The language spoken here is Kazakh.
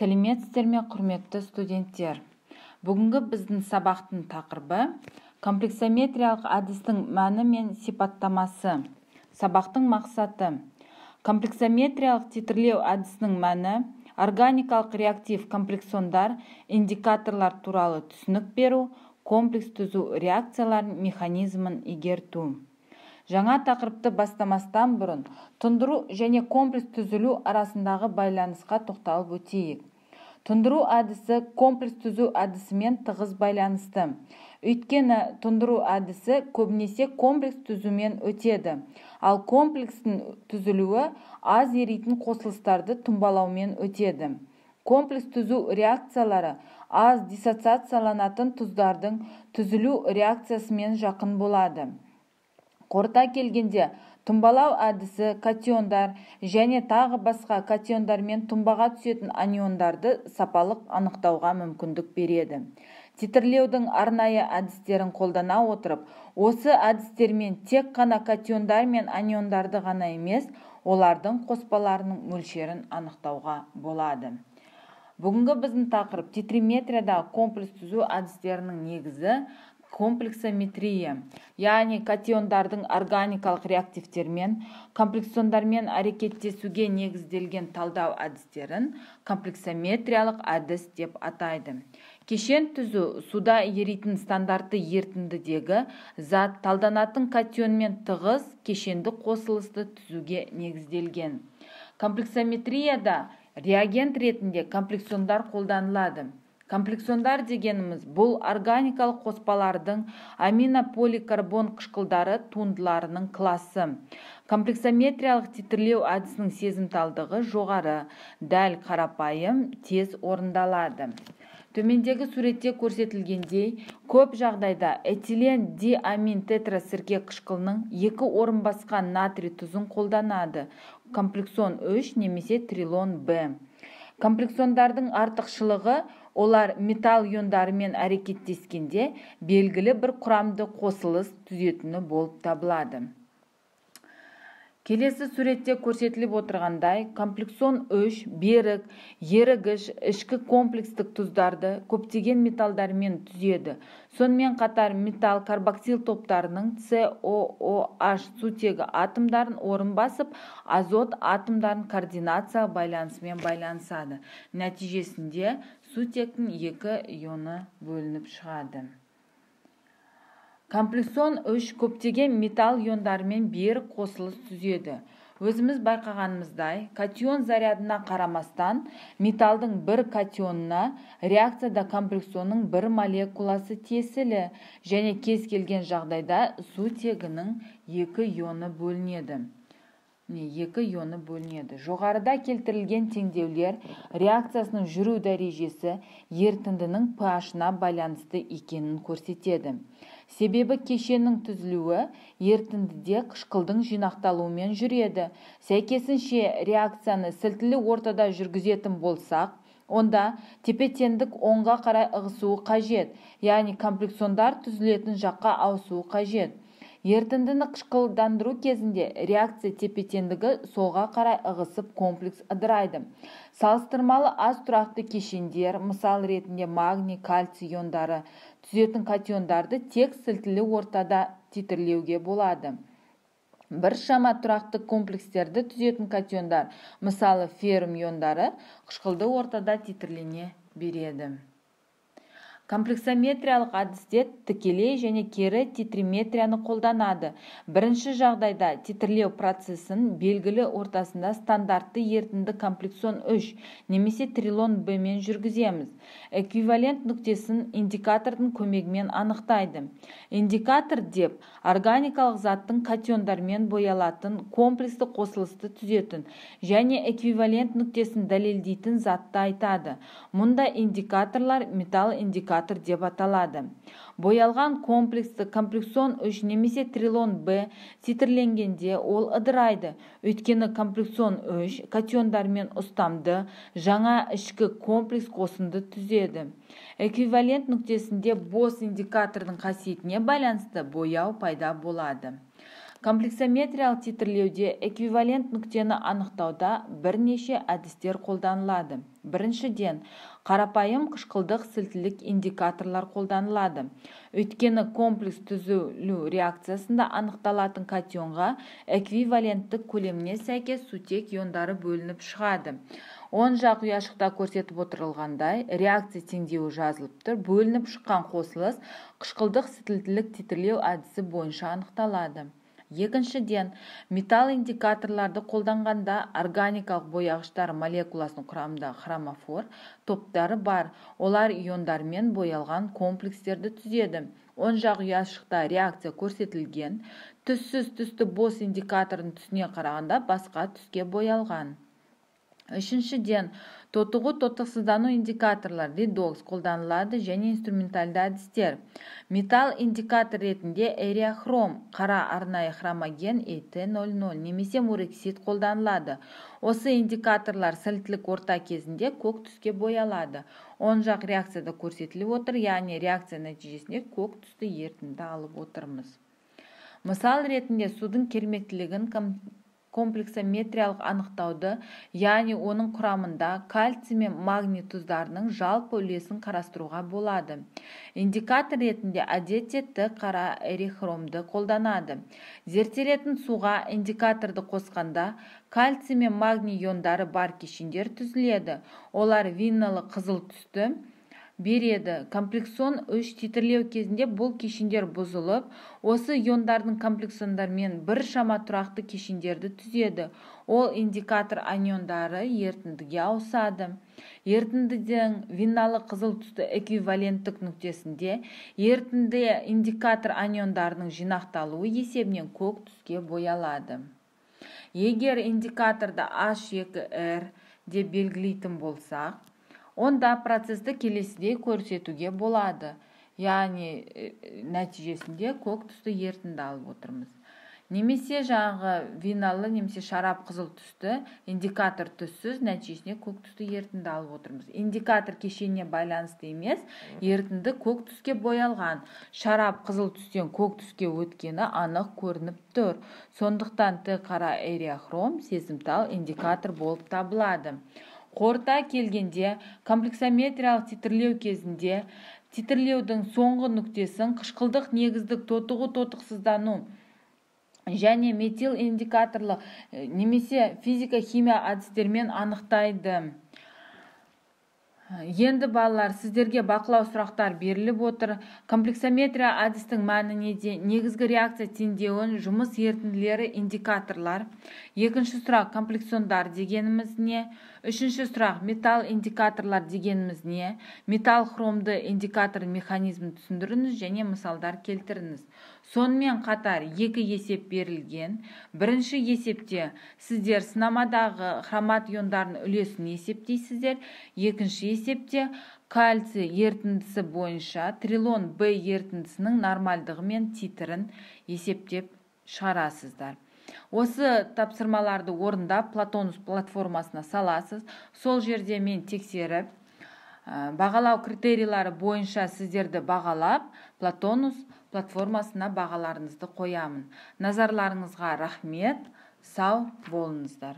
Сәлеметсіздер ме, құрметті студенттер? Бүгінгі біздің сабақтың тақырыбы комплексометриялық әдістің мәні мен сипаттамасы. Сабақтың мақсаты: комплексометриялық титрлеу әдісінің мәні, органикалық реактив комплексондар, индикаторлар туралы түсінік беру, комплекс түзу реакциялардың механизмін игерту. Жаңа тақырыпты бастамастан бұрын тұндыру және комплекс түзілу арасындағы байланысқа тоқталып өтейік. Тұндыру әдісі комплекс түзу әдісімен тығыз байланысты. Өйткені тұндыру әдісі көбінесе комплекс түзумен өтеді, ал комплекстің түзілуі аз еритін қосылыстарды тұнбалаумен өтеді. Комплекс түзу реакциялары аз диссоциацияланатын тұздардың түзілу реакциясымен жақын болады. Қорыта келгенде, тұнбалау әдісі катиондар және тағы басқа катиондармен тұнбаға түсетін аниондарды сапалық анықтауға мүмкіндік береді. Титрлеудің арнайы әдістерін қолдана отырып, осы әдістермен тек қана катиондар мен аниондарды ғана емес, олардың қоспаларының мөлшерін анықтауға болады. Бүгінгі біздің тақырып титриметриядағы комплекс түзу әдістерінің негізі комплексометрия, яғни катиондардың органикалық реактивтермен, комплексондармен әрекеттесуге негізделген талдау әдістерін комплексометриялық әдіс деп атайды. Кешен түзу суда еритін стандартты ерітіндідегі зат талданатын катионмен тығыз кешенді қосылысты түзуге негізделген. Комплексометрияда реагент ретінде комплексондар қолданылады. Комплексондар дегеніміз бұл органикалық қоспалардың аминополикарбон қышқылдары туындыларының класы. Комплексометриялық титрлеу әдісінің сезімталдығы жоғары, дәл, қарапайым, тез орындалады. Төмендегі суретте көрсетілгендей, көп жағдайда этилен диамин тетрасірке қышқылының 2 орын басқан натрий тұзын қолданады. Комплексон 3 немесе трилон Б. Комплексондардың артықшылығы олар металл иондарымен әрекеттескенде белгілі бір құрамды қосылыс түзетіні болып табылады. Келесі суретте көрсетіліп отырғандай, комплексон 3 берік, ерігіш, ішкі комплекстік тұздарды көптеген металдармен түзеді. Сонымен қатар металл карбоксил топтарының COOH сутегі атомдарын орын басып, азот атомдарын координация байланысымен байланысады. Нәтижесінде сутектің 2 ионы бөлініп шығады. Комплексон 3 көптеген металл иондарымен берік қосылыс түзеді. Өзіміз байқағанымыздай, катион зарядына қарамастан, металдың бір катионына реакцияда комплексонның бір молекуласы тиесілі және кез келген жағдайда сутегінің 2 ионы бөлінеді. Жоғарыда келтірілген теңдеулер реакциясының жүру дәрежесі ерітіндінің pH-на байланысты екенін көрсетеді. Себебі кешеннің түзілуі ерітіндіде қышқылдың жинақталуымен жүреді. Сәйкесінше реакцияны сілтілі ортада жүргізетін болсақ, онда тепе-теңдік оңға қарай ығысуы қажет, яғни комплексондар түзілетін жаққа ауысуы қажет. Ерітіндіні қышқылдандыру кезінде реакция тепе-теңдігі солға қарай ығысып комплекс ыдырайды. Салыстырмалы аз тұрақты кешендер, мысал ретінде магний, кальций иондары түзетін катиондарды тек сілтілі ортада титрлеуге болады. Біршама тұрақты комплекстерді түзетін катиондар, мысалы феррум иондары, қышқылды ортада титрлене береді. Комплексометриялық әдісте тікелей және кері титриметрияны қолданады. Бірінші жағдайда титрлеу процесін белгілі ортасында стандартты ерітінді комплексон 3 немесе трилон Б мен жүргіземіз. Эквивалент нүктесін индикатордың көмегімен анықтайды. Индикатор деп органикалық заттың катиондармен боялатын комплексті қосылысты түзетін және эквивалент нүктесін дәлелдейтін затты айтады. Мұнда индикаторлар металл индикатор деп аталады. Боялған комплексті комплексон 3 немесе трилон Б титрленгенде ол ыдырайды. Өйткені комплексон 3 катиондармен ұстамды жаңа ішкі комплекс қосынды түзеді. Эквивалент нүктесінде бос индикатордың қасиетіне байланысты бояу пайда болады. Комплексометриялық титрлеуде эквивалент нүктені анықтауда бірнеше әдістер қолданылады. Біріншіден, қарапайым қышқылдық сілтілік индикаторлар қолданылады. Өйткені комплекс түзілу реакциясында анықталатын катионға эквиваленттік көлеміне сәйкес сутек иондары бөлініп шығады. Оң жақ ұяшықта көрсетіп отырылғандай, реакция теңдеуі жазылып тұр. Бөлініп шыққан қосылыс қышқылдық сілтілік титрлеу әдісі бойынша анықталады. Екіншіден, металл индикаторларды қолданғанда органикалық бояғыштар молекуласының құрамында хромофор топтары бар. Олар иондармен боялған комплекстерді түзеді. Оң жақ ұяшықта реакция көрсетілген. Түссіз түсті бос индикатордың түсіне қарағанда басқа түске боялған. Үшіншіден, тотығу-тотықсыздану индикаторлар редокс қолданылады және инструменталды әдістер. Металл индикатор ретінде эриохром, қара арнайы хромоген ET00 немесе мурексид қолданылады. Осы индикаторлар сілтілік орта кезінде көк түске боялады. Оң жақ реакцияда көрсетіліп отыр, яғни реакция нәтижесінде көк түсті ерітінді алып отырмыз. Мысал ретінде судың кермектілігін комплексометриялық анықтауды, яғни оның құрамында кальций мен магний тұздарының жалпы үлесін қарастыруға болады. Индикатор ретінде әдетте қара эрихромды қолданады. Зерттелетін суға индикаторды қосқанда кальций мен магний иондары бар кешендер түзіледі. Олар винналы қызыл түсті береді. Комплексон 3 титрлеу кезінде бұл кешендер бұзылып, осы иондардың комплексондармен бір шама тұрақты кешендерді түзеді. Ол индикатор аниондары ерітіндіге ауысады. Ерітіндіден винналы қызыл түсті эквиваленттік нүктесінде ерітінді индикатор аниондарының жинақталуы есебінен көк түске боялады. Егер индикаторды H2R деп белгілейтін болсақ, онда процесті келесідей көрсетуге болады. Яғни нәтижесінде көк түсті ерітінді алып отырмыз. Немесе жаңағы виналы немесе шарап қызыл түсті индикатор түссіз, нәтижесінде көк түсті ерітінді алып отырмыз. Индикатор кешеніне байланысты емес, ерітінді көк түске боялған. Шарап қызыл түстен көк түске өткені анық көрініп тұр. Сондықтан қара эриохром сезімтал индикатор болып табылады. Қорыта келгенде, комплексометриялық титрлеу кезінде титрлеудің соңғы нүктесін қышқылдық негіздік тотығу-тотықсыздану және метил индикаторлы немесе физика-химия әдістермен анықтайды. Енді балалар, сіздерге бақылау сұрақтар беріліп отыр. Комплексометрия әдістің мәні неде? Негізгі реакция теңдеуін, жұмыс ерітінділері, индикаторлар. Екінші сұрақ, комплексондар дегеніміз не? Үшінші сұрақ, металл индикаторлар дегеніміз не? Металл хромды индикатор механизмін түсіндіріңіз және мысалдар келтіріңіз. Сонымен қатар екі есеп берілген. Бірінші есепте сіздер сынамадағы хромат иондардың үлесін есептейсіздер. Екінші есепте кальций ерітіндісі бойынша трилон Б ерітіндісінің нормальдығы мен титрін есептеп шығарасыздар. Осы тапсырмаларды орындап Платонус платформасына саласыз. Сол жерде мен тексеріп, бағалау критерийлары бойынша сіздерді бағалап, Платонус платформасына бағаларыңызды қоямын. Назарларыңызға рахмет, сау болыңыздар.